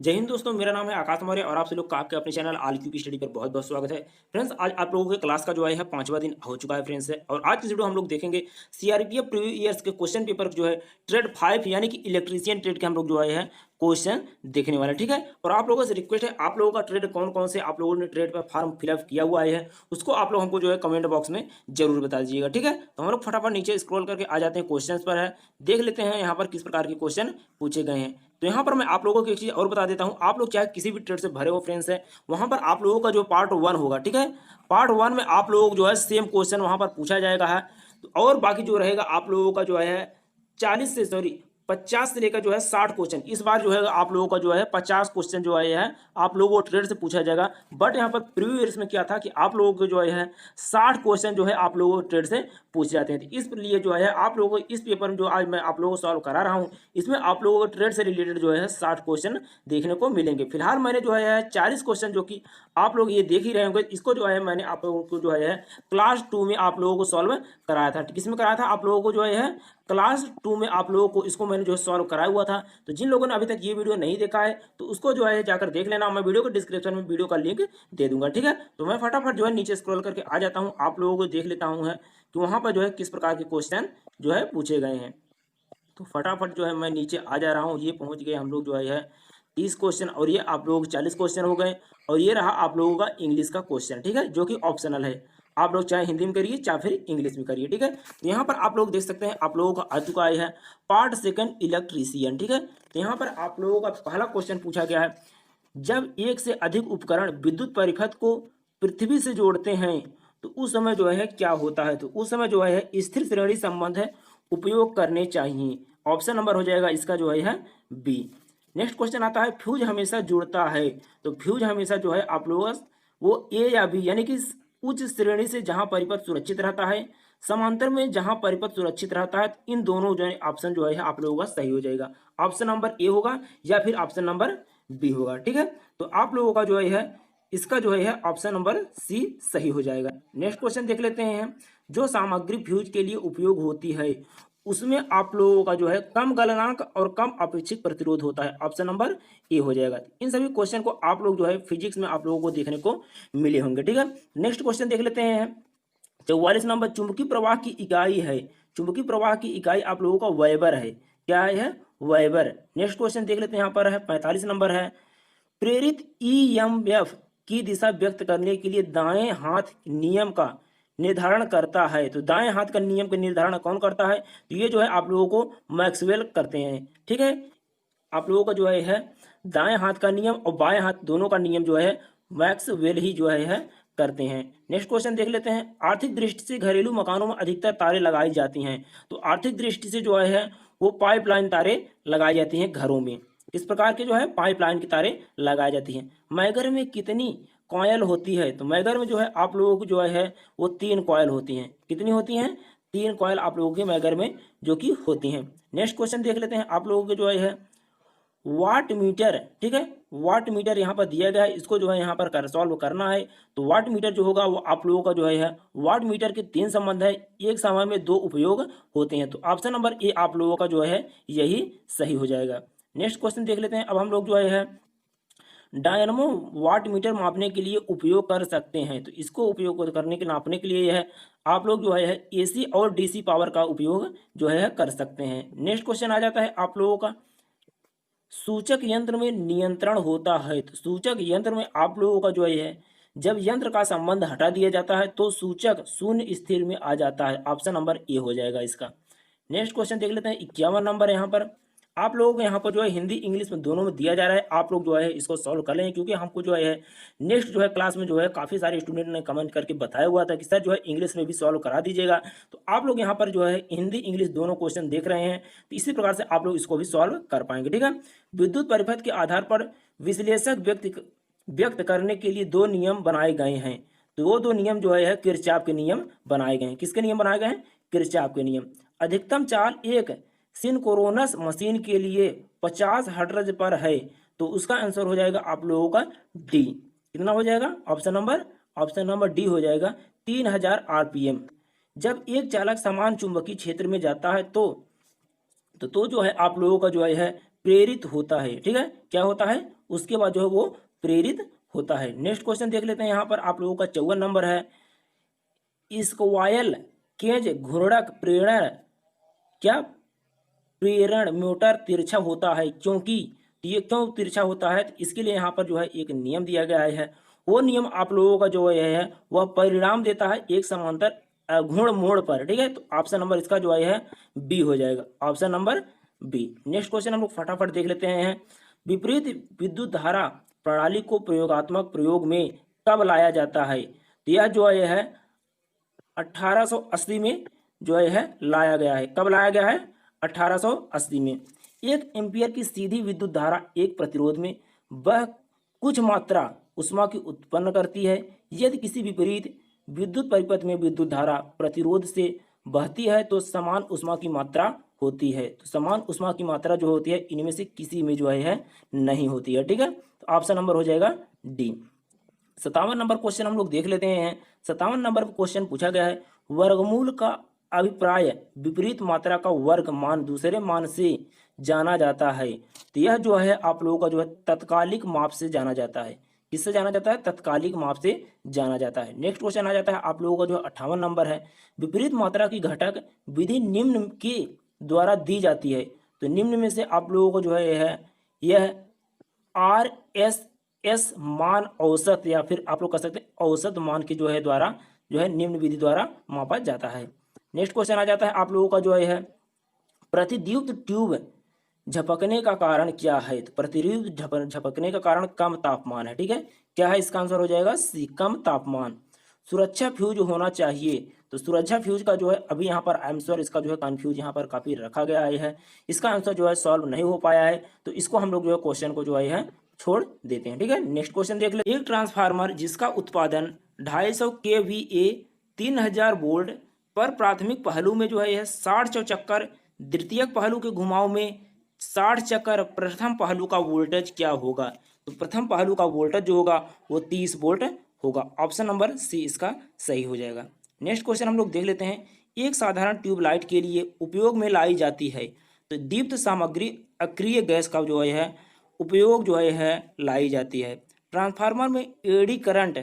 जय हिंद दोस्तों, मेरा नाम है आकाश मौर्य और आप सभी लोग का आपके अपने चैनल आल क्यूपी स्टडी पर बहुत बहुत स्वागत है। फ्रेंड्स, आज आप लोगों के क्लास का जो है 5वां दिन हो चुका है फ्रेंड्स है। और आज की वीडियो हम लोग देखेंगे सीआरपीएफ प्रीवियस ईयर्स के क्वेश्चन पेपर जो है ट्रेड 5 यानी कि इलेक्ट्रीशियन ट्रेड के हम लोग जो है क्वेश्चन देखने वाले हैं, ठीक है। और आप लोगों से रिक्वेस्ट है, आप लोगों का ट्रेड कौन कौन से आप लोगों ने ट्रेड पर फॉर्म फिलअप किया हुआ है उसको आप लोग हमको जो है कमेंट बॉक्स में जरूर बता दीजिएगा, ठीक है। तो हम लोग फटाफट नीचे स्क्रॉल करके आ जाते हैं, क्वेश्चन पर है, देख लेते हैं यहाँ पर किस प्रकार के क्वेश्चन पूछे गए हैं। तो यहाँ पर मैं आप लोगों को एक चीज़ और बता देता हूँ, आप लोग चाहे किसी भी ट्रेड से भरे हो फ्रेंड्स है, वहाँ पर आप लोगों का जो पार्ट 1 होगा, ठीक है। पार्ट 1 में आप लोगों को जो है सेम क्वेश्चन वहाँ पर पूछा जाएगा है। और बाकी जो रहेगा आप लोगों का जो है 50 से लेकर जो है 60 क्वेश्चन, इस बार जो है आप लोगों का जो है 50 क्वेश्चन जो है आप लोगों को ट्रेड से पूछा जाएगा। बट यहाँ पर प्रीवियस ईयर्स में क्या था कि आप लोगों को जो है 60 क्वेश्चन जो है आप लोगों को ट्रेड से पूछ जाते हैं। तो इसलिए जो है आप लोगों को इस पेपर में जो आज मैं आप लोगों को सॉल्व करा रहा हूँ, इसमें आप लोगों को ट्रेड से रिलेटेड जो है 60 क्वेश्चन देखने को मिलेंगे। फिलहाल मैंने जो है 40 क्वेश्चन जो कि आप लोग ये देख ही रहे होंगे, इसको जो है मैंने आप लोगों को जो है क्लास 2 में आप लोगों को सॉल्व कराया था। किस में कराया था? आप लोगों को जो है क्लास 2 में आप लोगों को इसको मैंने जो है सॉल्व कराया हुआ था। तो जिन लोगों ने अभी तक ये वीडियो नहीं देखा है तो उसको जो है जाकर देख लेना, मैं वीडियो के डिस्क्रिप्शन में वीडियो का लिंक दे दूंगा, ठीक है। तो मैं फटाफट जो है नीचे स्क्रॉल करके आ जाता हूँ, आप लोगों को देख लेता हूँ है कि वहाँ पर जो है किस प्रकार के क्वेश्चन जो है पूछे गए हैं। तो फटाफट जो है मैं नीचे आ जा रहा हूँ, ये पहुँच गए हम लोग जो है 30 क्वेश्चन, और ये आप लोगों के 40 क्वेश्चन हो गए। और ये रहा आप लोगों का इंग्लिश का क्वेश्चन, ठीक है, जो कि ऑप्शनल है। आप लोग चाहे हिंदी में करिए चाहे फिर इंग्लिश में करिए, ठीक है। तो यहाँ पर आप लोग देख सकते हैं आप लोगों का आ चुका है पार्ट 2 इलेक्ट्रीशियन, ठीक है। तो यहाँ पर आप लोगों का पहला क्वेश्चन पूछा गया है, जब एक से अधिक उपकरण विद्युत परिपथ को पृथ्वी से जोड़ते हैं तो उस समय जो है क्या होता है? तो उस समय जो है स्थिर श्रेणी संबंध है उपयोग करने चाहिए। ऑप्शन नंबर हो जाएगा इसका जो है बी। नेक्स्ट क्वेश्चन आता है, फ्यूज हमेशा जुड़ता है। तो फ्यूज हमेशा जो है आप लोग वो ए या बी, यानी कि उच्च श्रेणी से जहां परिपथ सुरक्षित रहता है, समांतर में जहां परिपथ सुरक्षित रहता है, इन दोनों जो है ऑप्शन जो है आप लोगों का सही हो जाएगा। ऑप्शन नंबर ए होगा या फिर ऑप्शन नंबर बी होगा, ठीक है। तो आप लोगों का जो है इसका जो है ऑप्शन नंबर सी सही हो जाएगा। नेक्स्ट क्वेश्चन देख लेते हैं, जो सामग्री फ्यूज के लिए उपयोग होती है उसमें आप लोगों का जो है कम गलनांक और कम अपेक्षित प्रतिरोध होता है। ऑप्शन नंबर ए हो जाएगा। इन सभी क्वेश्चन को आप लोग जो है फिजिक्स में आप लोगों को देखने को मिले होंगे, ठीक है। नेक्स्ट क्वेश्चन देख लेते हैं, 44 नंबर, चुंबकीय प्रवाह की इकाई है। चुंबकीय प्रवाह की इकाई आप लोगों का वेबर है। क्या है? वेबर। नेक्स्ट क्वेश्चन देख लेते हैं, यहाँ पर है 45 नंबर है, प्रेरित ईएमएफ की दिशा व्यक्त करने के लिए दाएं हाथ नियम का निर्धारण करता है। तो दाएं हाथ का नियम का निर्धारण कौन करता है? तो ये जो है आप लोगों को मैक्सवेल करते हैं, ठीक है। आप लोगों का जो है दाएं हाथ का नियम और बाएं हाथ दोनों का नियम जो है मैक्सवेल ही जो है करते हैं। नेक्स्ट क्वेश्चन देख लेते हैं, आर्थिक दृष्टि से घरेलू मकानों में अधिकतर तारे लगाई जाती हैं। तो आर्थिक दृष्टि से जो है वो पाइपलाइन तारे लगाई जाती हैं घरों में। इस प्रकार के जो है पाइपलाइन की तारें लगाई जाती हैं। मैगर में कितनी कॉयल होती है? तो मैगर में जो है आप लोगों को जो है वो 3 कॉयल होती हैं। कितनी होती हैं? 3 कॉयल आप लोगों के मैगर में जो कि होती हैं। नेक्स्ट क्वेश्चन देख लेते हैं, आप लोगों के जो है वाट मीटर, ठीक है, वाट मीटर यहाँ पर दिया गया है, इसको जो है यहाँ पर सॉल्व करना है। तो वाट मीटर जो होगा वो आप लोगों का जो है वाट मीटर के 3 संबंध है, एक समय में 2 उपयोग होते हैं। तो ऑप्शन नंबर ए आप लोगों का जो है यही सही हो जाएगा। नेक्स्ट क्वेश्चन देख लेते हैं, अब हम लोग जो है डायनमो वाट मीटर मापने के लिए उपयोग कर सकते हैं। तो इसको उपयोग करने के नापने के लिए यह आप लोग जो है एसी और डीसी पावर का उपयोग जो है कर सकते हैं। नेक्स्ट क्वेश्चन आ जाता है आप लोगों का, सूचक यंत्र में नियंत्रण होता है। तो सूचक यंत्र में आप लोगों का जो है जब यंत्र का संबंध हटा दिया जाता है तो सूचक शून्य स्थिर में आ जाता है। ऑप्शन नंबर ए हो जाएगा इसका। नेक्स्ट क्वेश्चन देख लेते हैं, 51 नंबर है यहाँ पर। आप लोगों को यहाँ पर जो है हिंदी इंग्लिश में दोनों में दिया जा रहा है, आप लोग जो है इसको सॉल्व कर लें, क्योंकि हमको जो है नेक्स्ट जो है क्लास में जो है काफ़ी सारे स्टूडेंट ने कमेंट करके बताया हुआ था कि सर जो है इंग्लिश में भी सॉल्व करा दीजिएगा। तो आप लोग यहाँ पर जो है हिंदी इंग्लिश दोनों क्वेश्चन देख रहे हैं, तो इसी प्रकार से आप लोग इसको भी सॉल्व कर पाएंगे, ठीक है। विद्युत परिपथ के आधार पर विश्लेषक व्यक्त करने के लिए 2 नियम बनाए गए हैं। तो वो 2 नियम जो है किरचॉफ के नियम बनाए गए हैं। किसके नियम बनाए गए हैं? किरचॉफ के नियम। अधिकतम चाल एक सिंक्रोनस मशीन के लिए 50 हर्ट्ज पर है। तो उसका आंसर हो जाएगा आप लोगों का डी। कितना हो जाएगा? ऑप्शन नंबर डी हो जाएगा, 3000 आरपीएम। जब एक चालक समान चुंबकीय क्षेत्र में जाता है तो जो है आप लोगों का जो है प्रेरित होता है। ठीक है, क्या होता है, उसके बाद जो है वो प्रेरित होता है। नेक्स्ट क्वेश्चन देख लेते हैं। यहाँ पर आप लोगों का 54 नंबर है। स्क्वायल केज घूर्णक प्रेरण क्या प्रेरण मोटर तिरछा होता है, क्योंकि ये क्यों तिरछा होता है, तो इसके लिए यहाँ पर जो है एक नियम दिया गया है। वो नियम आप लोगों का जो है वह परिणाम देता है एक समांतर घूर्ण मोड़ पर। ठीक है, तो ऑप्शन नंबर इसका जो है बी हो जाएगा, option number B. Next question हम लोग फटाफट देख लेते हैं। विपरीत विद्युत धारा प्रणाली को प्रयोगात्मक प्रयोग में कब लाया जाता है, तो यह जो है 1880 में जो है लाया गया है। कब लाया गया है, 1880 में। 1 एम्पियर की सीधी विद्युत धारा एक प्रतिरोध में वह कुछ मात्रा उष्मा की उत्पन्न करती है। यदि किसी विपरीत विद्युत परिपथ में विद्युत धारा प्रतिरोध से बहती है तो समान उष्मा की मात्रा होती है। तो समान उष्मा की मात्रा जो होती है इनमें से किसी में जो है नहीं होती है। ठीक है, तो ऑप्शन नंबर हो जाएगा डी। 57 नंबर क्वेश्चन हम लोग देख लेते हैं। 57 नंबर क्वेश्चन पूछा गया है, वर्गमूल का अभिप्राय विपरीत मात्रा का वर्ग मान दूसरे मान से जाना जाता है। तो यह जो है आप लोगों का जो है तत्कालिक माप से जाना जाता है। किससे जाना जाता है, तत्कालिक माप से जाना जाता है। नेक्स्ट क्वेश्चन आ जाता है आप लोगों का जो 58 नंबर है। विपरीत मात्रा की घटक विधि निम्न के द्वारा दी जाती है। तो निम्न में से आप लोगों को जो है यह RSS मान औसत या फिर आप लोग कह सकते हैं औसत मान के जो है द्वारा जो है निम्न विधि द्वारा मापा जाता है। नेक्स्ट क्वेश्चन आ जाता है आप लोगों का जो है प्रतिदीप्त ट्यूब झपकने का कारण क्या है, तो प्रतिदीप्त झपकने का कारण कम तापमान है। ठीक है, क्या है, इसका आंसर हो जाएगा सी, कम तापमान। सुरक्षा फ्यूज होना चाहिए, तो सुरक्षा फ्यूज का जो है अभी यहाँ पर आई एम श्योर इसका जो है कंफ्यूज यहाँ पर काफी रखा गया है। इसका आंसर जो है सॉल्व नहीं हो पाया है, तो इसको हम लोग जो है क्वेश्चन को जो है छोड़ देते हैं। ठीक है, नेक्स्ट क्वेश्चन देख ले। एक ट्रांसफार्मर जिसका उत्पादन 250 kVA 3000 वोल्ट पर प्राथमिक पहलू में जो है यह 60 चक्कर, द्वितीयक पहलू के घुमाव में 60 चक्कर, प्रथम पहलू का वोल्टेज क्या होगा, तो प्रथम पहलू का वोल्टेज जो होगा वो 30 वोल्ट होगा। ऑप्शन नंबर सी इसका सही हो जाएगा। नेक्स्ट क्वेश्चन हम लोग देख लेते हैं। एक साधारण ट्यूबलाइट के लिए उपयोग में लाई जाती है, तो दीप्त सामग्री अक्रिय गैस का जो है उपयोग जो है लाई जाती है। ट्रांसफार्मर में एडी करंट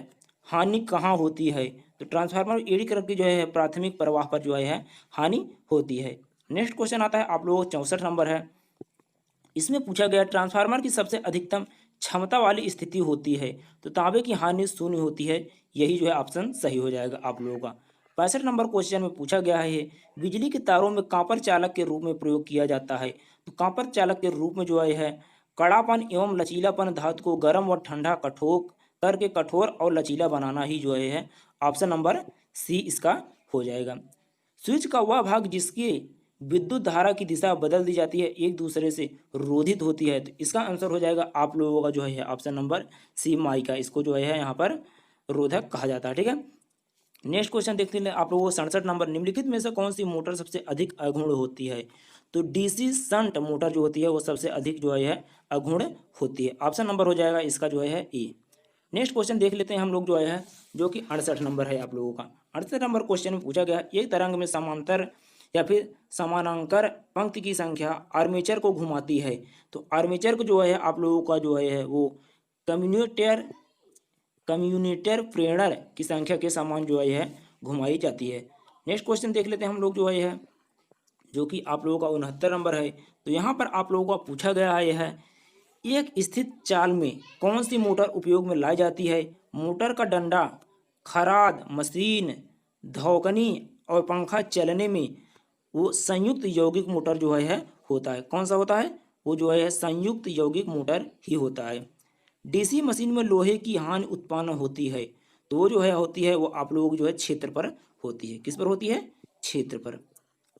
हानि कहाँ होती है, तो ट्रांसफार्मर में एडी करंट की जो है प्राथमिक प्रवाह पर जो है हानि होती है। नेक्स्ट क्वेश्चन आता है आप लोगों को 64 नंबर है। इसमें पूछा गया ट्रांसफार्मर की सबसे अधिकतम क्षमता वाली स्थिति होती है, तो तांबे की हानि शून्य होती है। यही जो है ऑप्शन सही हो जाएगा आप लोगों का। 65 नंबर क्वेश्चन में पूछा गया है, बिजली के तारों में कॉपर चालक के रूप में प्रयोग किया जाता है, तो कॉपर चालक के रूप में जो है कड़ापन एवं लचीलापन धातु को गर्म और ठंडा कठोर करके कठोर और लचीला बनाना ही जो है ऑप्शन नंबर सी इसका हो जाएगा। स्विच का वह भाग जिसकी विद्युत धारा की दिशा बदल दी जाती है एक दूसरे से रोधित होती है, तो इसका आंसर हो जाएगा आप लोगों का जो है ऑप्शन नंबर सी माइका, इसको जो है यहाँ पर रोधक कहा जाता है। ठीक है, नेक्स्ट क्वेश्चन देखते हैं आप लोगों को 67 नंबर। निम्नलिखित में से कौन सी मोटर सबसे अधिक अगुण होती है, तो डीसी शंट मोटर जो होती है वो सबसे अधिक जो है अगुण होती है। ऑप्शन नंबर हो जाएगा इसका जो है ए। नेक्स्ट क्वेश्चन देख लेते हैं हम लोग जो है जो कि 68 नंबर है आप लोगों का। 68 नंबर क्वेश्चन में पूछा गया, एक तरंग में समांतर या फिर समानांतर पंक्ति की संख्या आर्मेचर को घुमाती है, तो आर्मेचर को जो है आप लोगों का जो है वो कम्यूटेटर प्रेरणा की संख्या के समान जो है घुमाई जाती है। नेक्स्ट क्वेश्चन देख लेते हैं हम लोग जो है जो कि आप लोगों का 69 नंबर है। तो यहाँ पर आप लोगों का पूछा गया है एक स्थित चाल में कौन सी मोटर उपयोग में लाई जाती है। मोटर का डंडा खराद मशीन धौकनी और पंखा चलने में वो संयुक्त यौगिक मोटर जो है होता है। कौन सा होता है, वो जो है संयुक्त यौगिक मोटर ही होता है। डीसी मशीन में लोहे की हानि उत्पन्न होती है, तो वो जो है होती है वो आप लोगों को जो है क्षेत्र पर होती है। किस पर होती है, क्षेत्र पर।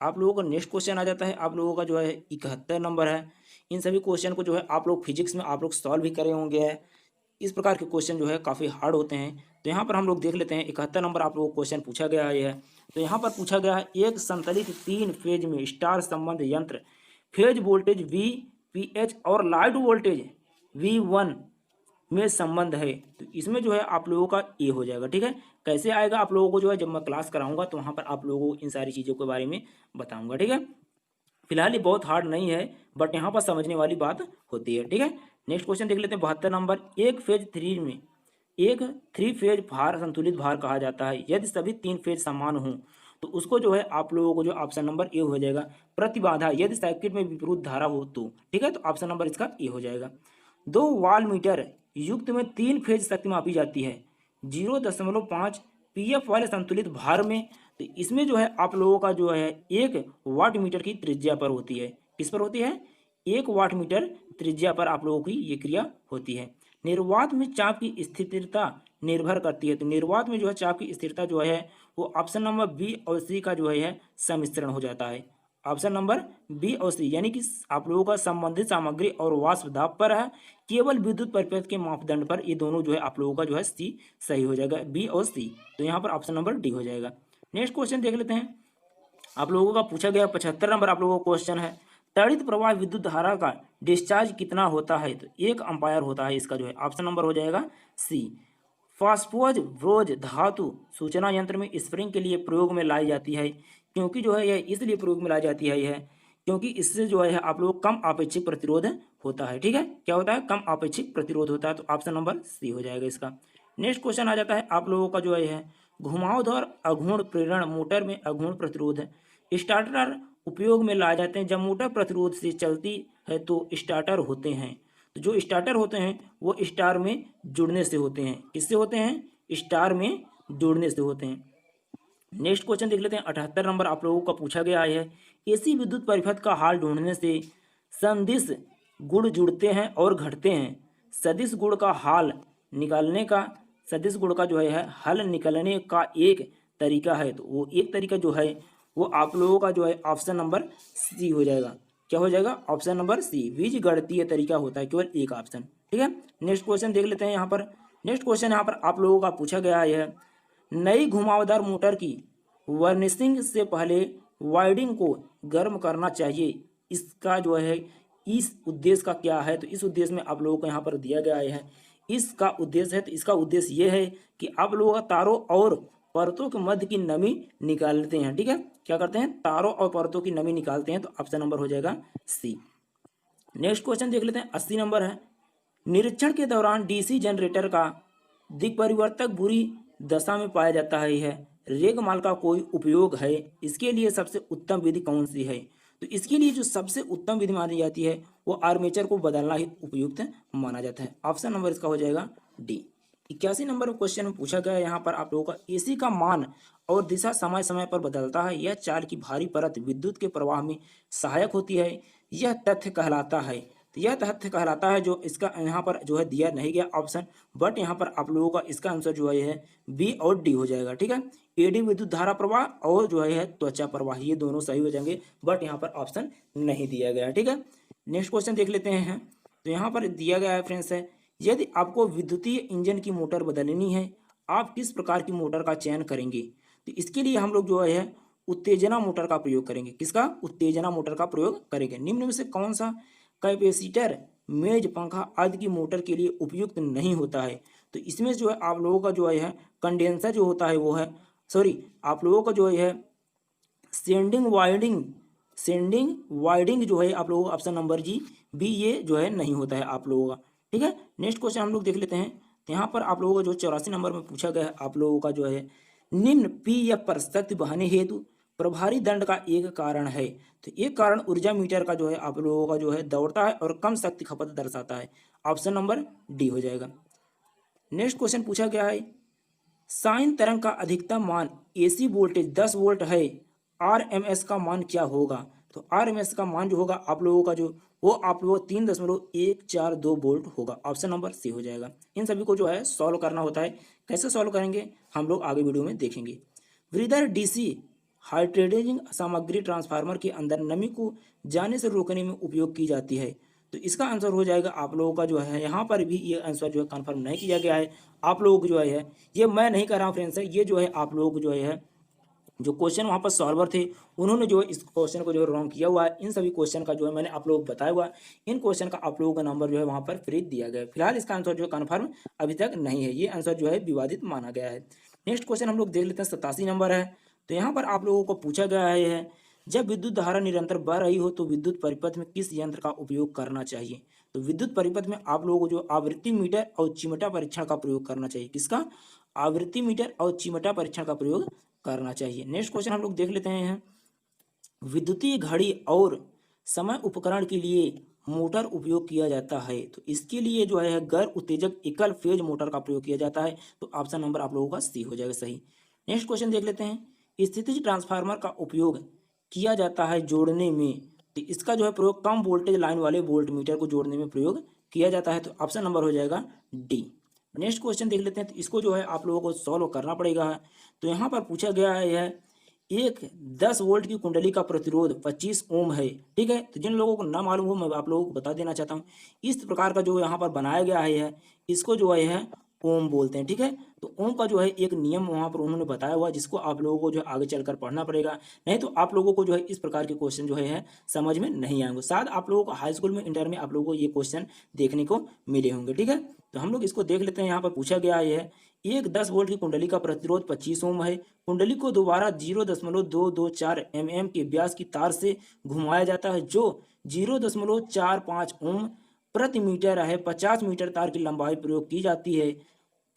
आप लोगों का नेक्स्ट क्वेश्चन आ जाता है आप लोगों का जो है 71 नंबर है। इन सभी क्वेश्चन को जो है आप लोग फिजिक्स में आप लोग सॉल्व भी करे होंगे। इस प्रकार के क्वेश्चन जो है काफ़ी हार्ड होते हैं। तो यहाँ पर हम लोग देख लेते हैं 71 नंबर आप लोगों को क्वेश्चन पूछा गया है। तो यहाँ पर पूछा गया है एक संतुलित 3 फेज में स्टार संबंध यंत्र फेज वोल्टेज VPH और लाइट वोल्टेज V1 में संबंध है, तो इसमें जो है आप लोगों का ए हो जाएगा। ठीक है, कैसे आएगा आप लोगों को जो है जब मैं क्लास कराऊंगा तो वहाँ पर आप लोगों को इन सारी चीज़ों के बारे में बताऊंगा। ठीक है, फिलहाल ये बहुत हार्ड नहीं है, बट यहाँ पर समझने वाली बात होती है, ठीक है। नेक्स्ट क्वेश्चन देख लेते हैं 72 नंबर। एक फेज थ्री में एक थ्री फेज भार संतुलित भार कहा जाता है यदि सभी तीन फेज समान हों। तो उसको जो है आप लोगों को जो ऑप्शन नंबर ए हो जाएगा। प्रतिबाधा यदि सर्किट में विपरीत धारा हो तो, ठीक है, तो ऑप्शन नंबर इसका ए हो जाएगा। 2 वाल्मीटर युक्त में तीन फेज शक्ति मापी जाती है 0.5 पीएफ वाले संतुलित भार में। तो इसमें जो है आप लोगों का जो है 1 वाट मीटर की त्रिज्या पर होती है। किस पर होती है? 1 वाट मीटर त्रिज्या पर आप लोगों की ये क्रिया होती है। निर्वात में चाप की स्थिरता निर्भर करती है। तो निर्वात में जो है चाप की स्थिरता जो है वो ऑप्शन नंबर बी और सी का जो है सम्मिश्रण हो जाता है। ऑप्शन नंबर बी और सी यानी कि आप लोगों का संबंधित सामग्री और वाष्प दाब पर है, केवल विद्युत परिपथ के मापदंड पर। ये दोनों जो है आप लोगों का जो है सी सही हो जाएगा, बी और सी। तो यहाँ पर ऑप्शन नंबर डी हो जाएगा। नेक्स्ट क्वेश्चन देख लेते हैं। आप लोगों का पूछा गया 75 नंबर आप लोगों का क्वेश्चन है। त्वरित प्रवाह विद्युत धारा का डिस्चार्ज कितना होता है? तो 1 एम्पायर होता है। इसका जो है ऑप्शन नंबर हो जाएगा सी। फास्फोज ब्रोज धातु सूचना यंत्र में स्प्रिंग के लिए प्रयोग में लाई जाती है, क्योंकि जो है यह इसलिए प्रयोग में लाई जाती है यह क्योंकि इससे जो है आप लोग कम आपेक्षिक प्रतिरोध होता है, ठीक है। क्या होता है? कम आपेक्षिक प्रतिरोध होता है। तो ऑप्शन नंबर सी हो जाएगा इसका। नेक्स्ट क्वेश्चन आ जाता है आप लोगों का जो है घुमावदार अघूर्ण प्रेरण मोटर में अघूर्ण प्रतिरोध है। स्टार्टर उपयोग में लाए जाते हैं जब मोटर प्रतिरोध से चलती है तो स्टार्टर होते हैं। तो जो स्टार्टर होते हैं वो स्टार में जुड़ने से होते हैं। किससे होते हैं? स्टार में जुड़ने से होते हैं। नेक्स्ट क्वेश्चन देख लेते हैं 78 नंबर आप लोगों का पूछा गया है। एसी विद्युत परिपथ का हाल ढूंढने से संदिश गुण जुड़ते हैं और घटते हैं। सदिश गुण का हाल निकालने का सदिश गुण का जो है हल निकलने का एक तरीका है। तो वो एक तरीका जो है वो आप लोगों का जो है ऑप्शन नंबर सी हो जाएगा। क्या हो जाएगा? ऑप्शन नंबर सी, बीजगणितीय तरीका होता है केवल एक ऑप्शन, ठीक है। नेक्स्ट क्वेश्चन देख लेते हैं यहाँ पर। नेक्स्ट क्वेश्चन यहाँ पर आप लोगों का पूछा गया है। नई घुमावदार मोटर की वर्निशिंग से पहले वाइंडिंग को गर्म करना चाहिए। इसका जो है इस उद्देश्य का क्या है? तो इस उद्देश्य में आप लोगों को यहाँ पर दिया गया है इसका उद्देश्य है। तो इसका उद्देश्य ये है कि आप लोगों का तारों और परतों के मध्य की नमी निकालते हैं, ठीक है। क्या करते हैं? तारों और परतों की नमी निकालते हैं। तो ऑप्शन नंबर हो जाएगा सी। नेक्स्ट क्वेश्चन देख लेते हैं 80 नंबर है। निरीक्षण के दौरान डीसी जनरेटर का दिक् परिवर्तक बुरी दशा में पाया जाता है। यह रेगमाल का कोई उपयोग है? इसके लिए सबसे उत्तम विधि कौन सी है? तो इसके लिए जो सबसे उत्तम विधि मानी जाती है वो आर्मेचर को बदलना ही उपयुक्त माना जाता है। ऑप्शन नंबर इसका हो जाएगा डी। 81 नंबर क्वेश्चन में पूछा गया है यहाँ पर आप लोगों का एसी का मान और दिशा समय समय पर बदलता है। यह चाल की भारी परत विद्युत के प्रवाह में सहायक होती है। यह तथ्य कहलाता है। तो यह तथ्य कहलाता है जो इसका यहाँ पर जो है दिया नहीं गया ऑप्शन, बट यहाँ पर आप लोगों का इसका आंसर जो है बी और डी हो जाएगा, ठीक है। एडी विद्युत धारा प्रवाह और जो है त्वचा प्रवाह ये दोनों सही हो जाएंगे, बट यहाँ पर ऑप्शन नहीं दिया गया, ठीक है। नेक्स्ट क्वेश्चन देख लेते हैं। तो यहाँ पर दिया गया है फ्रेंड्स है, यदि आपको विद्युतीय इंजन की मोटर बदलनी है आप किस प्रकार की मोटर का चयन करेंगे? तो इसके लिए हम लोग जो है उत्तेजना मोटर का प्रयोग करेंगे। किसका? उत्तेजना मोटर का प्रयोग करेंगे। निम्न में से कौन सा कैपेसिटर मेज पंखा आदि की मोटर के लिए उपयुक्त नहीं होता है? तो इसमें जो है आप लोगों का जो है कंडेंसर जो होता है वो है आप लोगों का जो है सेंडिंग वाइडिंग जो है आप लोगों का ऑप्शन नंबर जी बी ये जो है नहीं होता है आप लोगों का, ठीक है। नेक्स्ट क्वेश्चन हम लोग देख लेते हैं। तो यहाँ पर आप लोगों का जो 84 नंबर में पूछा गया है आप लोगों का जो है निम्न पीएफ पर शक्ति बहाने हेतु प्रभारी दंड का एक कारण है। तो एक कारण ऊर्जा मीटर का जो है आप लोगों का जो है दौड़ता है और कम शक्ति खपत दर्शाता है। ऑप्शन नंबर डी हो जाएगा। नेक्स्ट क्वेश्चन पूछा गया है साइन तरंग का अधिकतम मान एसी वोल्टेज 10 वोल्ट है, आरएमएस का मान क्या होगा? तो आरएमएस का मान जो होगा आप लोगों का जो वो आप लोगों 3.142 वोल्ट होगा। ऑप्शन नंबर सी हो जाएगा। इन सभी को जो है सॉल्व करना होता है। कैसे सॉल्व करेंगे हम लोग आगे वीडियो में देखेंगे। ब्रीदर डीसी हाइड्रेटिंग सामग्री ट्रांसफार्मर के अंदर नमी को जाने से रोकने में उपयोग की जाती है। तो इसका आंसर हो जाएगा आप लोगों का जो है यहाँ पर भी ये आंसर जो है कन्फर्म नहीं किया गया है। आप लोगों को जो है ये मैं नहीं कर रहा हूँ फ्रेंड्स, ये जो है आप लोगों को जो है जो क्वेश्चन वहाँ पर सॉल्वर थे उन्होंने जो है इस क्वेश्चन को जो है रॉन्ग किया हुआ है। इन सभी क्वेश्चन का जो है मैंने आप लोगों को बताया हुआ, इन क्वेश्चन का आप लोगों का नंबर जो है वहाँ पर फ्री दिया गया है। फिलहाल इसका आंसर जो है कन्फर्म अभी तक नहीं है, ये आंसर जो है विवादित माना गया है। नेक्स्ट क्वेश्चन हम लोग देख लेते हैं 87 नंबर है। तो यहाँ पर आप लोगों को पूछा गया है जब विद्युत धारा निरंतर बह रही हो तो विद्युत परिपथ में किस यंत्र का उपयोग करना चाहिए? तो विद्युत परिपथ में आप लोगों को जो आवृत्ति मीटर और चिमटा परीक्षण का प्रयोग करना चाहिए। किसका? आवृत्ति मीटर और चिमटा परीक्षण का प्रयोग करना चाहिए। नेक्स्ट क्वेश्चन हम लोग देख लेते हैं। विद्युतीय घड़ी और समय उपकरण के लिए मोटर उपयोग किया जाता है, तो इसके लिए जो है गैर उत्तेजक एकल फेज मोटर का प्रयोग किया जाता है। तो ऑप्शन नंबर आप लोगों का सी हो जाएगा सही। नेक्स्ट क्वेश्चन देख लेते हैं। स्थितिज ट्रांसफार्मर का उपयोग किया जाता है जोड़ने में, तो इसका जो है प्रयोग कम वोल्टेज लाइन वाले वोल्ट मीटर को जोड़ने में प्रयोग किया जाता है। तो ऑप्शन नंबर हो जाएगा डी। नेक्स्ट क्वेश्चन देख लेते हैं। तो इसको जो है आप लोगों को सॉल्व करना पड़ेगा। तो यहाँ पर पूछा गया है एक 10 वोल्ट की कुंडली का प्रतिरोध 25 ओम है। ठीक है, तो जिन लोगों को ना मालूम हो मैं आप लोगों को बता देना चाहता हूँ। इस प्रकार का जो यहाँ पर बनाया गया है इसको जो है ओम बोलते हैं। ठीक है, तो ओम का जो है एक नियम वहाँ पर उन्होंने बताया हुआ जिसको आप लोगों को जो है आगे चलकर पढ़ना पड़ेगा, नहीं तो आप लोगों को जो है इस प्रकार के क्वेश्चन जो है समझ में नहीं आएंगे। शायद आप लोगों को हाई स्कूल में, इंटर में आप लोगों को ये क्वेश्चन देखने को मिले होंगे। ठीक है, तो हम लोग इसको देख लेते हैं। यहाँ पर पूछा गया है एक 10 वोल्ट की कुंडली का प्रतिरोध 25 ओम है। कुंडली को दोबारा 0.224 mm के व्यास की तार से घुमाया जाता है जो 0.45 ओम प्रति मीटर है। 50 मीटर तार की लंबाई प्रयोग की जाती है।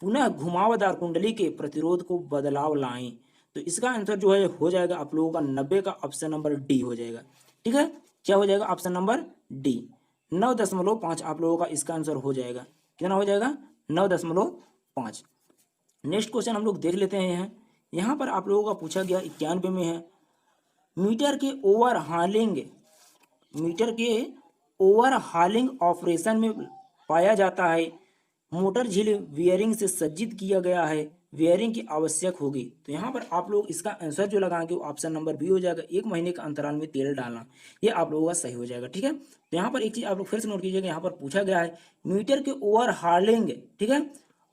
पुनः घुमावदार कुंडली के प्रतिरोध को बदलाव लाएं। तो इसका आंसर जो है हो जाएगा आप लोगों का 90 का ऑप्शन नंबर डी हो जाएगा। ठीक है, क्या हो जाएगा? ऑप्शन नंबर डी 9.5 आप लोगों का इसका आंसर हो जाएगा। कितना हो जाएगा? 9.5। नेक्स्ट क्वेश्चन हम लोग देख लेते हैं। यहाँ पर आप लोगों का पूछा गया 91 में है। मीटर के ओवरहालिंग ऑपरेशन में पाया जाता है मोटर झील वियरिंग से सज्जित किया गया है, वियरिंग की आवश्यक होगी। तो यहाँ पर आप लोग इसका आंसर जो लगाएंगे वो ऑप्शन नंबर बी हो जाएगा। 1 महीने के अंतराल में तेल डालना, ये आप लोगों का सही हो जाएगा। ठीक है, तो यहाँ पर एक चीज आप लोग फिर से नोट कीजिएगा। यहाँ पर पूछा गया है मीटर के ओवरहालिंग, ठीक है,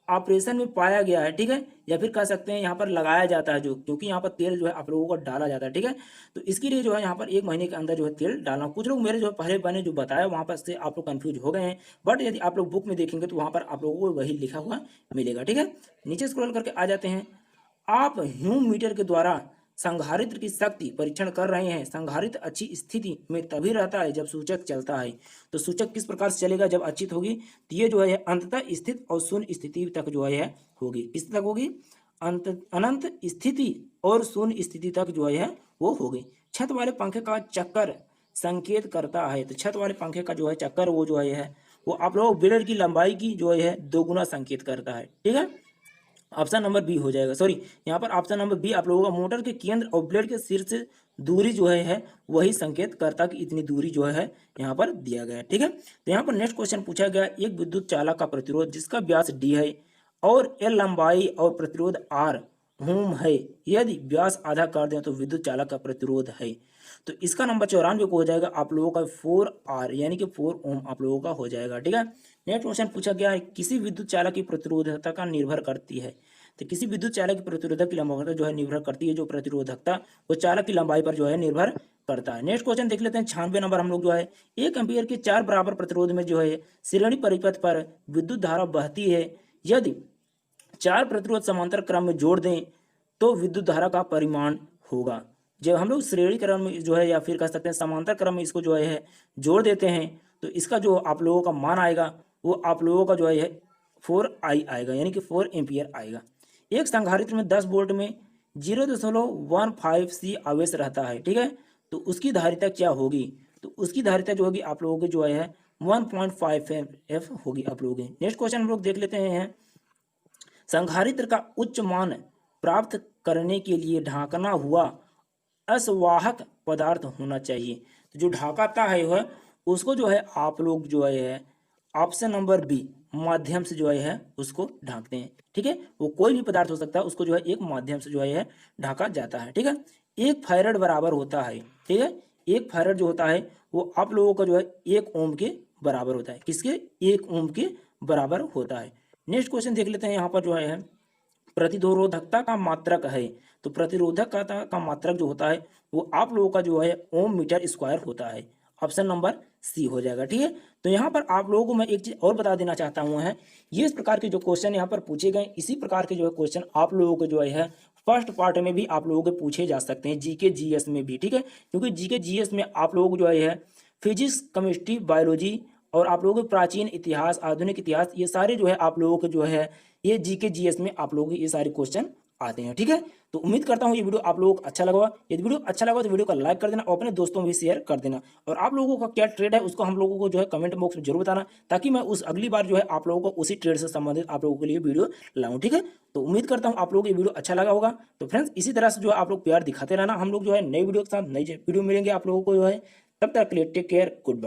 ऑपरेशन में पाया गया है। ठीक है, या फिर कह सकते हैं यहाँ पर लगाया जाता है जो, क्योंकि यहाँ पर तेल जो है आप लोगों को डाला जाता है। ठीक है, तो इसके लिए जो है यहाँ पर 1 महीने के अंदर जो है तेल डालना। कुछ लोग मेरे जो पहले मैंने जो बताया वहाँ पर से आप लोग कंफ्यूज हो गए हैं, बट यदि आप लोग बुक में देखेंगे तो वहाँ पर आप लोगों को वही लिखा हुआ मिलेगा। ठीक है, नीचे स्क्रॉल करके आ जाते हैं। आप ह्यूम मीटर के द्वारा संधारित्र की शक्ति परीक्षण कर रहे हैं। संधारित्र अच्छी स्थिति में तभी रहता है जब सूचक चलता है। तो सूचक किस प्रकार से चलेगा? जब अच्छित होगी, तो ये जो है अंततः स्थित और शून्य स्थिति तक जो है होगी। किस तक होगी? अनंत स्थिति और शून्य स्थिति तक जो है वो होगी। छत वाले पंखे का चक्कर संकेत करता है। तो छत वाले पंखे का जो है चक्कर वो जो है वो आप लोग ब्लेड की लंबाई की जो है 2 गुना संकेत करता है। ठीक है, ऑप्शन नंबर बी हो जाएगा। सॉरी, यहाँ पर ऑप्शन नंबर बी आप लोगों का मोटर के केंद्र और ब्लेड के सिर से दूरी जो है वही संकेत करता कि इतनी दूरी जो है यहाँ पर दिया गया है। ठीक है, तो यहाँ पर नेक्स्ट क्वेश्चन पूछा गया एक विद्युत चालक का प्रतिरोध जिसका व्यास डी है और एल लंबाई और प्रतिरोध आर ओम है। यदि व्यास आधा कर दें तो विद्युत चालक का प्रतिरोध है। तो इसका नंबर 94 को हो जाएगा आप लोगों का 4R यानी कि 4 ओम आप लोगों का हो जाएगा। ठीक है, नेक्स्ट क्वेश्चन पूछा गया है किसी विद्युत चालक की प्रतिरोधकता का निर्भर करती है। तो किसी विद्युत चालक की प्रतिरोधक की लंबाई जो है निर्भर करती है, जो प्रतिरोधकता वो चालक की लंबाई पर जो है निर्भर करता है। नेक्स्ट क्वेश्चन देख लेते हैं। 96 नंबर हम लोग जो है 1 एम्पियर के 4 बराबर प्रतिरोध में जो है श्रेणी परिपथ पर विद्युत धारा बहती है। यदि 4 प्रतिरोध समांतर क्रम में जोड़ दें तो विद्युत धारा का परिमाण होगा। जब हम लोग श्रेणी क्रम में जो है या फिर कह सकते हैं समांतर क्रम में इसको जो है जोड़ देते हैं तो इसका जो आप लोगों का मान आएगा वो आप लोगों का जो है 4I आएगा, यानी कि 4 एम्पियर आएगा। एक संधारित्र में 10 वोल्ट में 0.15 C आवेश रहता है। ठीक है, तो उसकी धारिता क्या होगी? तो उसकी धारिता जो होगी आप लोगों की जो है 1.5 F होगी आप लोगों की। नेक्स्ट क्वेश्चन हम लोग देख लेते हैं। संधारित्र का उच्च मान प्राप्त करने के लिए ढांकना हुआ असवाहक पदार्थ होना चाहिए। तो जो ढाकाता है वह उसको जो है आप लोग जो है ऑप्शन नंबर बी माध्यम से जो है उसको ढांकते हैं। ठीक है, वो कोई भी पदार्थ हो सकता है, उसको जो है एक माध्यम से जो है ढाका जाता है। ठीक है, 1 फैराड बराबर होता है। ठीक है, 1 फैराड जो होता है वो आप लोगों का जो है 1 ओम के बराबर होता है। किसके? 1 ओम के बराबर होता है। नेक्स्ट क्वेश्चन देख लेते हैं। यहाँ पर जो है प्रतिरोधकता का मात्रक है। तो प्रतिरोधकता का मात्रक जो होता है वो आप लोगों का जो है ओम मीटर स्क्वायर होता है। ऑप्शन नंबर सी हो जाएगा। ठीक है, तो यहाँ पर आप लोगों को मैं एक चीज और बता देना चाहता हूँ है, ये इस प्रकार के जो क्वेश्चन यहाँ पर पूछे गए इसी प्रकार के जो है क्वेश्चन आप लोगों को जो है फर्स्ट पार्ट में भी आप लोगों के पूछे जा सकते हैं, जीके जीएस में भी, ठीक है। क्योंकि जीके जीएस में आप लोग जो है फिजिक्स, केमिस्ट्री, बायोलॉजी और आप लोगों के प्राचीन इतिहास, आधुनिक इतिहास, ये सारे जो है आप लोगों के जो है ये जीके जीएस में आप लोगों के ये सारे क्वेश्चन आते हैं, ठीक है। तो उम्मीद करता हूँ ये वीडियो आप लोगों को अच्छा लगा। यदि वीडियो अच्छा लगा तो वीडियो को लाइक कर देना और अपने दोस्तों में भी शेयर कर देना। और आप लोगों का क्या ट्रेड है उसको हम लोगों को जो है कमेंट बॉक्स में जरूर बताना, ताकि मैं उस अगली बार जो है आप लोगों को उसी ट्रेड से संबंधित आप लोगों के लिए वीडियो लाऊं, ठीक है। तो उम्मीद करता हूँ आप लोगों को ये वीडियो अच्छा लगा होगा। तो फ्रेंड्स इसी तरह से जो है आप लोग प्यार दिखाते रहना। हम लोग जो है नई वीडियो के साथ नई वीडियो मिलेंगे आप लोगों को जो है। तब तक के लिए टेक केयर, गुड बाय।